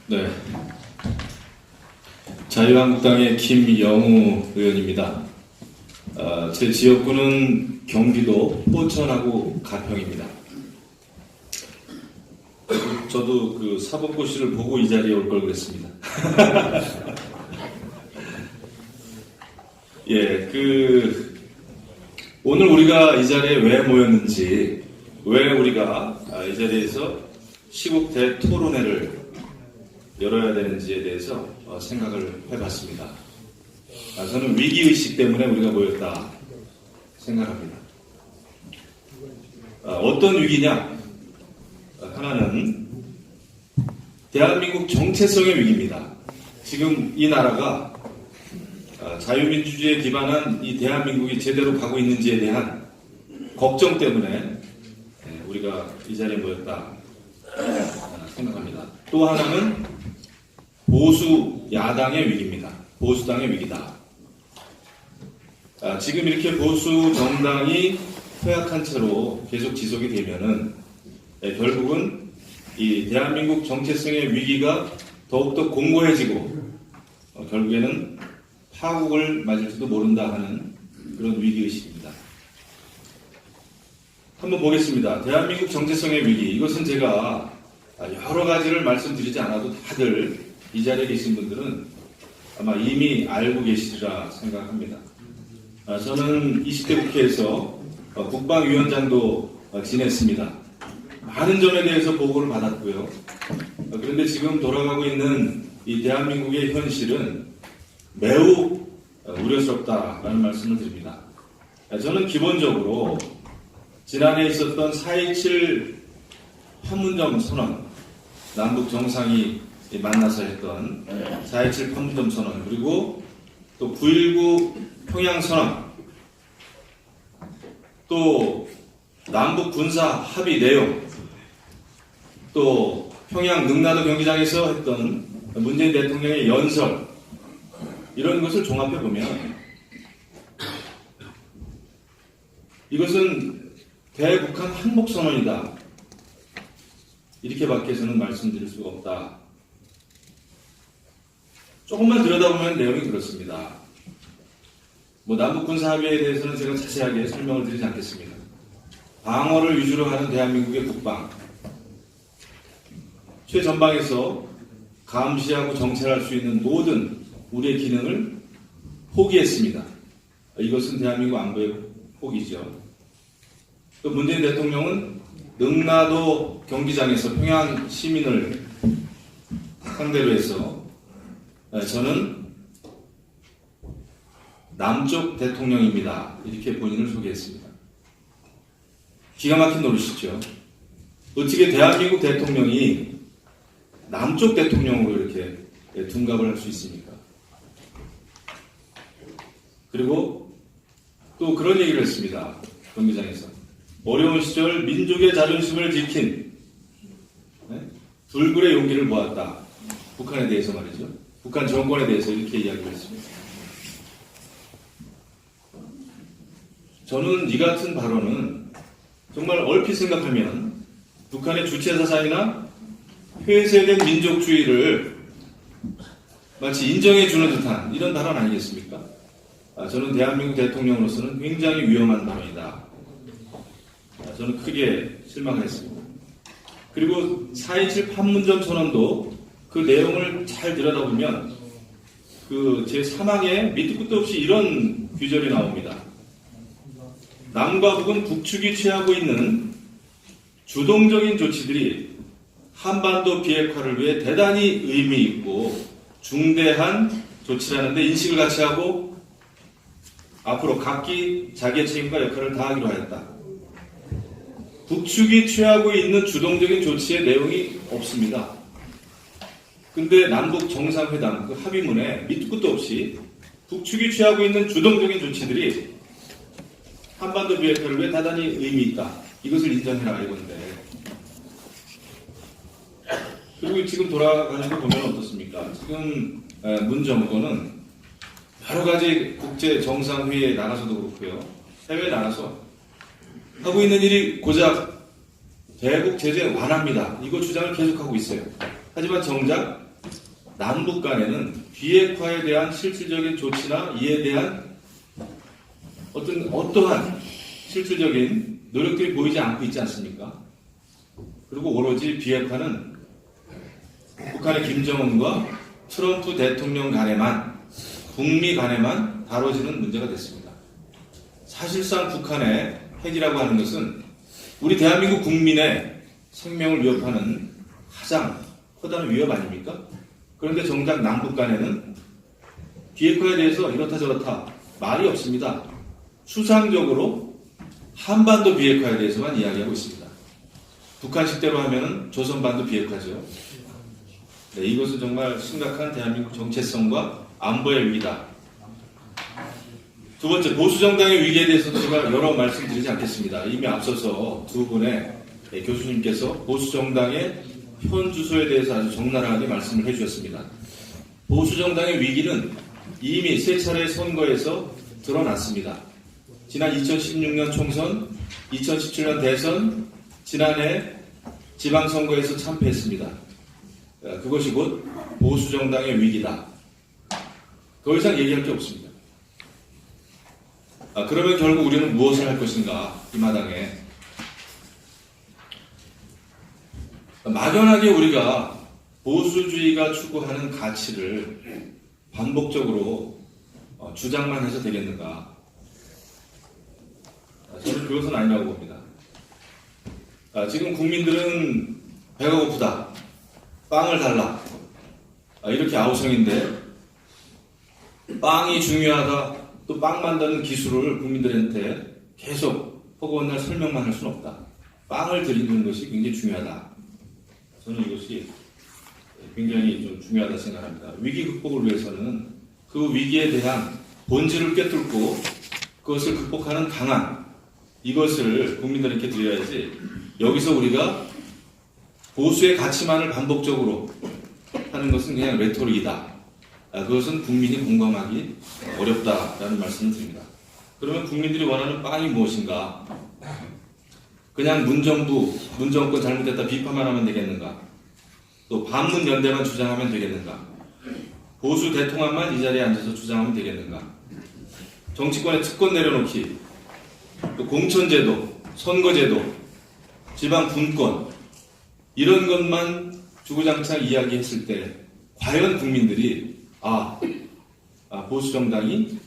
네, 자유한국당의 김영우 의원입니다. 제 지역구는 경기도 포천하고 가평입니다. 저도 그 사법고시를 보고 이 자리에 올 걸 그랬습니다. 예, 오늘 우리가 이 자리에 왜 모였는지, 왜 우리가 이 자리에서 시국 대토론회를 열어야 되는지에 대해서 생각을 해봤습니다. 저는 위기의식 때문에 우리가 모였다 생각합니다. 어떤 위기냐? 하나는 대한민국 정체성의 위기입니다. 지금 이 나라가 자유민주주의에 기반한 이 대한민국이 제대로 가고 있는지에 대한 걱정 때문에 우리가 이 자리에 모였다 생각합니다. 또 하나는 보수 야당의 위기입니다. 보수당의 위기다. 지금 이렇게 보수 정당이 퇴학한 채로 계속 지속이 되면은 결국은 이 대한민국 정체성의 위기가 더욱더 공고해지고 결국에는 파국을 맞을지도 모른다 하는 그런 위기의식입니다. 한번 보겠습니다. 대한민국 정체성의 위기. 이것은 제가 여러 가지를 말씀드리지 않아도 다들 이 자리에 계신 분들은 아마 이미 알고 계시리라 생각합니다. 저는 20대 국회에서 국방위원장도 지냈습니다. 많은 점에 대해서 보고를 받았고요. 그런데 지금 돌아가고 있는 이 대한민국의 현실은 매우 우려스럽다라는 말씀을 드립니다. 저는 기본적으로 지난해 있었던 4.27 판문점 선언, 남북 정상이 만나서 했던 4.27 판문점 선언, 그리고 또 9.19 평양 선언, 또 남북 군사 합의 내용, 또 평양 능라도 경기장에서 했던 문재인 대통령의 연설, 이런 것을 종합해 보면 이것은 대북한 항복선언이다. 이렇게밖에 저는 말씀드릴 수가 없다. 조금만 들여다보면 내용이 그렇습니다. 남북군사합의에 대해서는 제가 자세하게 설명을 드리지 않겠습니다. 방어를 위주로 하는 대한민국의 국방, 최전방에서 감시하고 정찰할 수 있는 모든 우리의 기능을 포기했습니다. 이것은 대한민국 안보의 포기죠. 또 문재인 대통령은 능라도 경기장에서 평양 시민을 상대로 해서 저는 남쪽 대통령입니다. 이렇게 본인을 소개했습니다. 기가 막힌 노릇이죠. 어떻게 대한민국 대통령이 남쪽 대통령으로 이렇게 둔갑을 할 수 있습니까? 그리고 또 그런 얘기를 했습니다. 경기장에서. 어려운 시절 민족의 자존심을 지킨 불굴의 용기를 모았다. 북한에 대해서 말이죠. 북한 정권에 대해서 이렇게 이야기를 했습니다. 저는 이 같은 발언은 정말 얼핏 생각하면 북한의 주체사상이나 폐쇄된 민족주의를 마치 인정해주는 듯한 이런 발언 아니겠습니까? 저는 대한민국 대통령으로서는 굉장히 위험한 발언이다. 저는 크게 실망했습니다. 그리고 4.27 판문점 선언도 그 내용을 잘 들여다보면 제3항에 밑도 끝도 없이 이런 규절이 나옵니다. 남과 북은 북측이 취하고 있는 주동적인 조치들이 한반도 비핵화를 위해 대단히 의미 있고 중대한 조치라는 데 인식을 같이 하고 앞으로 각기 자기의 책임과 역할을 다하기로 하였다. 북측이 취하고 있는 주동적인 조치의 내용이 없습니다. 근데 남북 정상회담 그 합의문에 밑도 끝도 없이 북측이 취하고 있는 주동적인 조치들이 한반도 비핵화를 위해 대단히 의미 있다. 이것을 인정해라 이건데. 그리고 지금 돌아가는 거 보면 어떻습니까? 지금 문 정부는 여러 가지 국제 정상회의에 나가서도 그렇고요. 해외에 나가서 하고 있는 일이 고작 대북 제재 완화입니다. 이거 주장을 계속하고 있어요. 하지만 정작 남북 간에는 비핵화에 대한 실질적인 조치나 이에 대한 어떠한 실질적인 노력들이 보이지 않고 있지 않습니까? 그리고 오로지 비핵화는 북한의 김정은과 트럼프 대통령 간에만, 북미 간에만 다뤄지는 문제가 됐습니다. 사실상 북한의 핵이라고 하는 것은 우리 대한민국 국민의 생명을 위협하는 가장 커다란 위협 아닙니까? 그런데 정작 남북 간에는 비핵화에 대해서 이렇다 저렇다 말이 없습니다. 추상적으로 한반도 비핵화에 대해서만 이야기하고 있습니다. 북한식대로 하면은 조선반도 비핵화죠. 네, 이것은 정말 심각한 대한민국 정체성과 안보의 위기다. 두 번째, 보수정당의 위기에 대해서도 제가 여러 말씀드리지 않겠습니다. 이미 앞서서 두 분의 교수님께서 보수정당의 현 주소에 대해서 아주 적나라하게 말씀을 해주셨습니다. 보수정당의 위기는 이미 세 차례 선거에서 드러났습니다. 지난 2016년 총선, 2017년 대선, 지난해 지방선거에서 참패했습니다. 그것이 곧 보수정당의 위기다. 더 이상 얘기할 게 없습니다. 그러면 결국 우리는 무엇을 할 것인가, 이 마당에. 막연하게 우리가 보수주의가 추구하는 가치를 반복적으로 주장만 해서 되겠는가? 저는 그것은 아니라고 봅니다. 지금 국민들은 배가 고프다, 빵을 달라, 이렇게 아우성인데 빵이 중요하다, 또 빵 만드는 기술을 국민들한테 계속 허구한 날 설명만 할 수는 없다. 빵을 드리는 것이 굉장히 중요하다. 저는 이것이 굉장히 좀 중요하다 생각합니다. 위기 극복을 위해서는 그 위기에 대한 본질을 꿰뚫고 그것을 극복하는 방안, 이것을 국민들에게 드려야지, 여기서 우리가 보수의 가치만을 반복적으로 하는 것은 그냥 레토릭이다. 그것은 국민이 공감하기 어렵다라는 말씀을 드립니다. 그러면 국민들이 원하는 빵이 무엇인가? 그냥 문정권 잘못됐다 비판만 하면 되겠는가? 또 반문연대만 주장하면 되겠는가? 보수 대통합만 이 자리에 앉아서 주장하면 되겠는가? 정치권에 특권 내려놓기, 또 공천제도, 선거제도, 지방 분권, 이런 것만 주구장창 이야기했을 때 과연 국민들이 보수정당이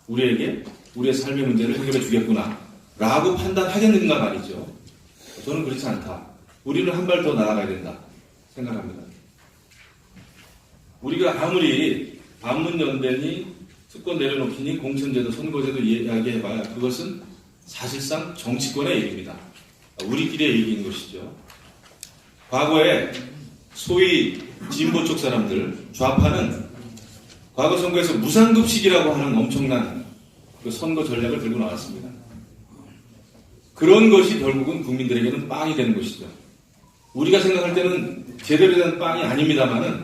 우리의 삶의 문제를 해결해 주겠구나 라고 판단하겠는가 말이죠. 저는 그렇지 않다. 우리는 한 발 더 나아가야 된다 생각합니다. 우리가 아무리 반문연대니 특권 내려놓기니 공천제도, 선거제도 이야기해봐야 그것은 사실상 정치권의 얘기입니다. 우리끼리의 얘기인 것이죠. 과거에 소위 진보 쪽 사람들, 좌파는 과거 선거에서 무상급식이라고 하는 엄청난 그 선거 전략을 들고 나왔습니다. 그런 것이 결국은 국민들에게는 빵이 되는 것이죠. 우리가 생각할 때는 제대로 된 빵이 아닙니다만은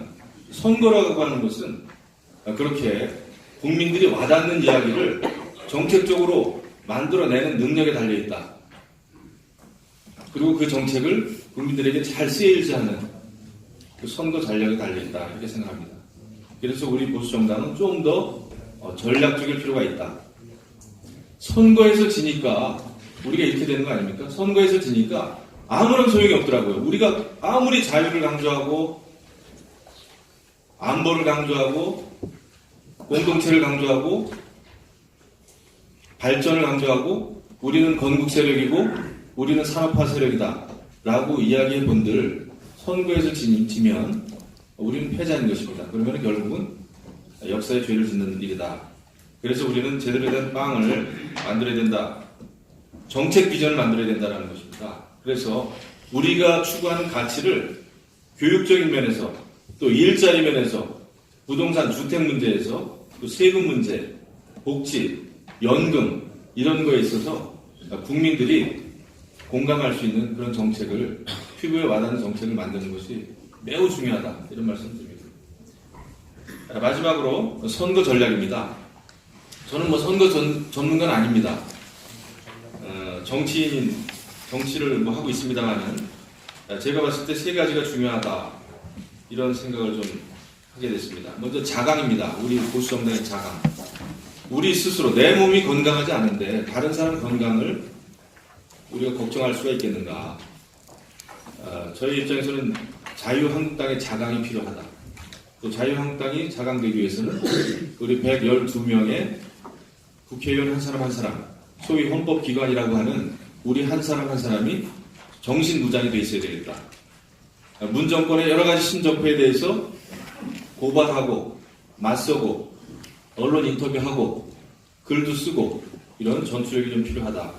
선거라고 하는 것은 그렇게 국민들이 와닿는 이야기를 정책적으로 만들어내는 능력에 달려있다. 그리고 그 정책을 국민들에게 잘 쓰여지지 않는 그 선거 전략에 달려있다. 이렇게 생각합니다. 그래서 우리 보수정당은 좀 더 전략적일 필요가 있다. 선거에서 지니까 우리가 이렇게 되는 거 아닙니까? 선거에서 지니까 아무런 소용이 없더라고요. 우리가 아무리 자유를 강조하고 안보를 강조하고 공동체를 강조하고 발전을 강조하고 우리는 건국 세력이고 우리는 산업화 세력이다 라고 이야기해 본들 선거에서 지면 우리는 패자인 것입니다. 그러면 결국은 역사의 죄를 짓는 일이다. 그래서 우리는 제대로 된 빵을 만들어야 된다. 정책 비전을 만들어야 된다는 것입니다. 그래서 우리가 추구하는 가치를 교육적인 면에서 또 일자리 면에서 부동산 주택 문제에서 또 세금 문제, 복지, 연금 이런 거에 있어서 국민들이 공감할 수 있는 그런 정책을 피부에 와닿는 정책을 만드는 것이 매우 중요하다. 이런 말씀을 드립니다. 마지막으로 선거 전략입니다. 저는 선거 전문가는 아닙니다. 정치를 하고 있습니다만은 제가 봤을 때 세 가지가 중요하다. 이런 생각을 좀 하게 됐습니다. 먼저 자강입니다. 우리 보수정당의 자강. 우리 스스로 내 몸이 건강하지 않은데 다른 사람 건강을 우리가 걱정할 수가 있겠는가. 저희 입장에서는 자유한국당의 자강이 필요하다. 또 자유한국당이 자강되기 위해서는 우리 112명의 국회의원 한 사람 한 사람, 소위 헌법기관이라고 하는 우리 한 사람 한 사람이 정신무장이 돼 있어야 되겠다. 문정권의 여러 가지 신적폐에 대해서 고발하고 맞서고 언론 인터뷰하고 글도 쓰고 이런 전투력이 좀 필요하다.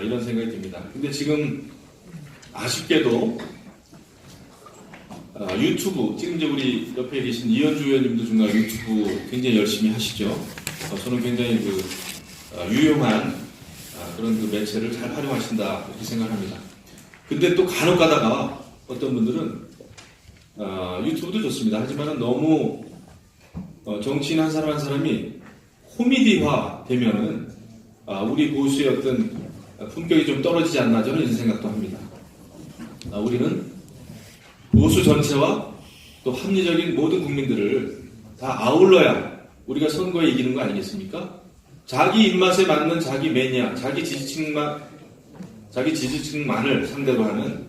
이런 생각이 듭니다. 근데 지금 아쉽게도 유튜브, 지금 이제 우리 옆에 계신 이현주 의원님도 중간 유튜브 굉장히 열심히 하시죠. 저는 굉장히 유용한 그런 매체를 잘 활용하신다 이렇게 생각합니다. 근데 또 간혹 가다가 어떤 분들은 유튜브도 좋습니다. 하지만 너무 정치인 한 사람 한 사람이 코미디화 되면은 우리 보수의 어떤 품격이 좀 떨어지지 않나 저는 이런 생각도 합니다. 우리는 보수 전체와 또 합리적인 모든 국민들을 다 아울러야 우리가 선거에 이기는 거 아니겠습니까? 자기 입맛에 맞는 자기 매니아, 자기 지지층만을 상대로 하는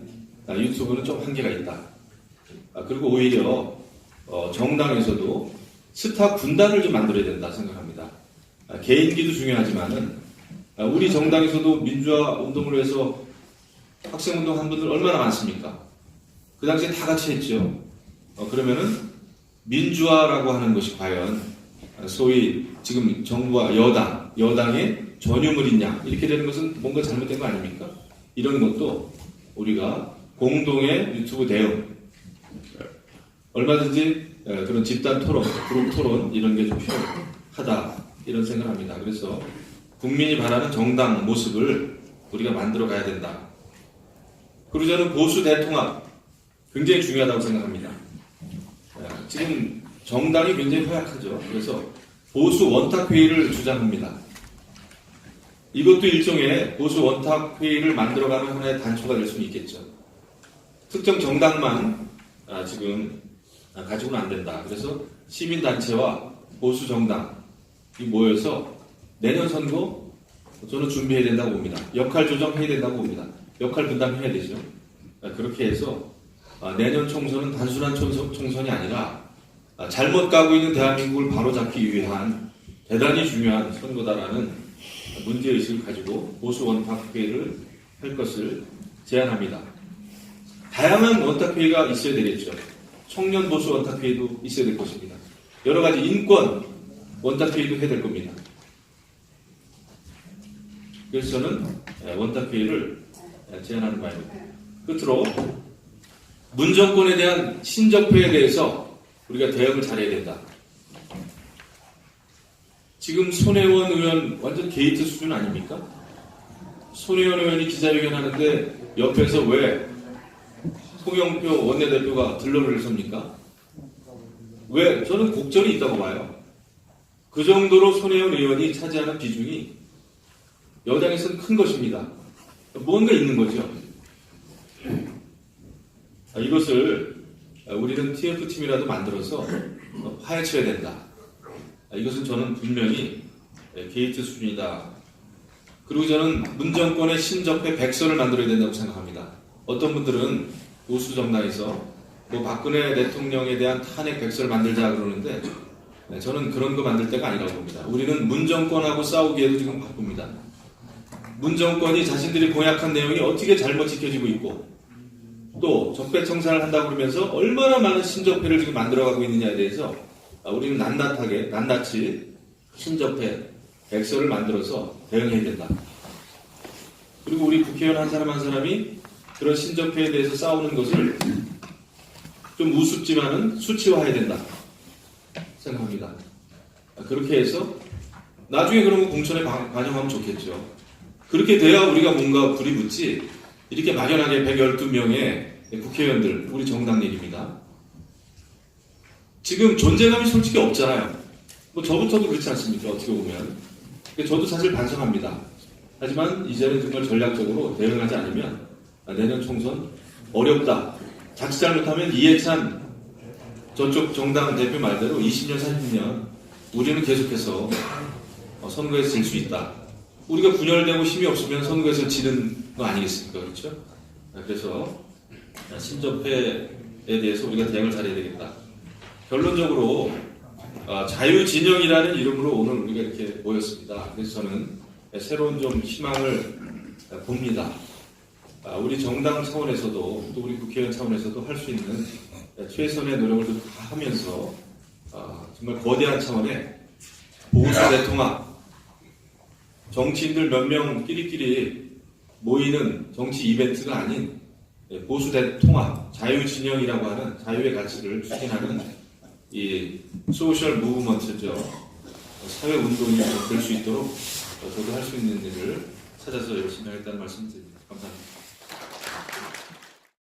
유튜브는 좀 한계가 있다. 그리고 오히려 정당에서도 스타 군단을 좀 만들어야 된다 생각합니다. 개인기도 중요하지만은 우리 정당에서도 민주화 운동을 위해서 학생운동 한 분들 얼마나 많습니까? 그 당시에 다 같이 했죠. 그러면은 민주화라고 하는 것이 과연 소위 지금 정부와 여당의 전유물이냐 이렇게 되는 것은 뭔가 잘못된 거 아닙니까? 이런 것도 우리가 공동의 유튜브 대응 얼마든지 그런 집단 토론, 그룹 토론 이런 게 좀 필요하다 이런 생각을 합니다. 그래서 국민이 바라는 정당 모습을 우리가 만들어 가야 된다. 그리고 저는 보수 대통합 굉장히 중요하다고 생각합니다. 지금 정당이 굉장히 허약하죠. 그래서 보수 원탁회의를 주장합니다. 이것도 일종의 보수 원탁회의를 만들어가는 하나의 단초가 될 수는 있겠죠. 특정 정당만 지금 가지고는 안 된다. 그래서 시민단체와 보수 정당이 모여서 내년 선거 저는 준비해야 된다고 봅니다. 역할 조정해야 된다고 봅니다. 역할 분담해야 되죠. 그렇게 해서 내년 총선은 단순한 총선이 아니라 잘못 가고 있는 대한민국을 바로잡기 위한 대단히 중요한 선거다라는 문제의식을 가지고 보수 원탁회의를 할 것을 제안합니다. 다양한 원탁회의가 있어야 되겠죠. 청년 보수 원탁회의도 있어야 될 것입니다. 여러 가지 인권 원탁회의도 해야 될 겁니다. 그래서 저는 원탁회의를 제안하는 바입니다. 끝으로 문정권에 대한 신적폐에 대해서 우리가 대응을 잘해야 된다. 지금 손혜원 의원 완전 게이트 수준 아닙니까? 손혜원 의원이 기자회견 하는데 옆에서 왜 송영표 원내대표가 들러리를 섭니까? 왜? 저는 곡절이 있다고 봐요. 그 정도로 손혜원 의원이 차지하는 비중이 여당에서는 큰 것입니다. 뭔가 있는 거죠. 이것을 우리는 TF팀이라도 만들어서 파헤쳐야 된다. 이것은 저는 분명히 게이트 수준이다. 그리고 저는 문정권의 신적폐 백서를 만들어야 된다고 생각합니다. 어떤 분들은 보수 정당에서 박근혜 대통령에 대한 탄핵 백서를 만들자 그러는데 저는 그런 거 만들 때가 아니라고 봅니다. 우리는 문정권하고 싸우기에도 지금 바쁩니다. 문정권이 자신들이 공약한 내용이 어떻게 잘못 지켜지고 있고 또 적폐청산을 한다고 그러면서 얼마나 많은 신적폐를 지금 만들어가고 있느냐에 대해서 우리는 낱낱이 신적폐 백서를 만들어서 대응해야 된다. 그리고 우리 국회의원 한 사람이 그런 신적폐에 대해서 싸우는 것을 좀 우습지만은 수치화해야 된다 생각합니다. 그렇게 해서 나중에 그런 거 공천에 반영하면 좋겠죠. 그렇게 돼야 우리가 뭔가 불이 붙지 이렇게 막연하게 112명의 국회의원들 우리 정당 얘기입니다. 지금 존재감이 솔직히 없잖아요. 저부터도 그렇지 않습니까? 어떻게 보면. 저도 사실 반성합니다. 하지만 이제는 정말 전략적으로 대응하지 않으면 내년 총선 어렵다. 자칫 잘못하면 이해찬 저쪽 정당 대표 말대로 20년, 30년 우리는 계속해서 선거에서 질 수 있다. 우리가 분열되고 힘이 없으면 선거에서 지는 거 아니겠습니까? 그렇죠? 그래서 신접해에 대해서 우리가 대응을 잘해야 되겠다. 결론적으로 자유진영이라는 이름으로 오늘 우리가 이렇게 모였습니다. 그래서 저는 새로운 좀 희망을 봅니다. 우리 정당 차원에서도 또 우리 국회의원 차원에서도 할 수 있는 최선의 노력을 다 하면서 정말 거대한 차원의 보수 대통합, 정치인들 몇 명 끼리끼리 모이는 정치 이벤트가 아닌 보수 대통합, 자유진영이라고 하는 자유의 가치를 추진하는 이 소셜 무브먼트죠. 사회 운동이 될 수 있도록 저도 할 수 있는 일을 찾아서 열심히 하겠다는 말씀 드립니다. 감사합니다.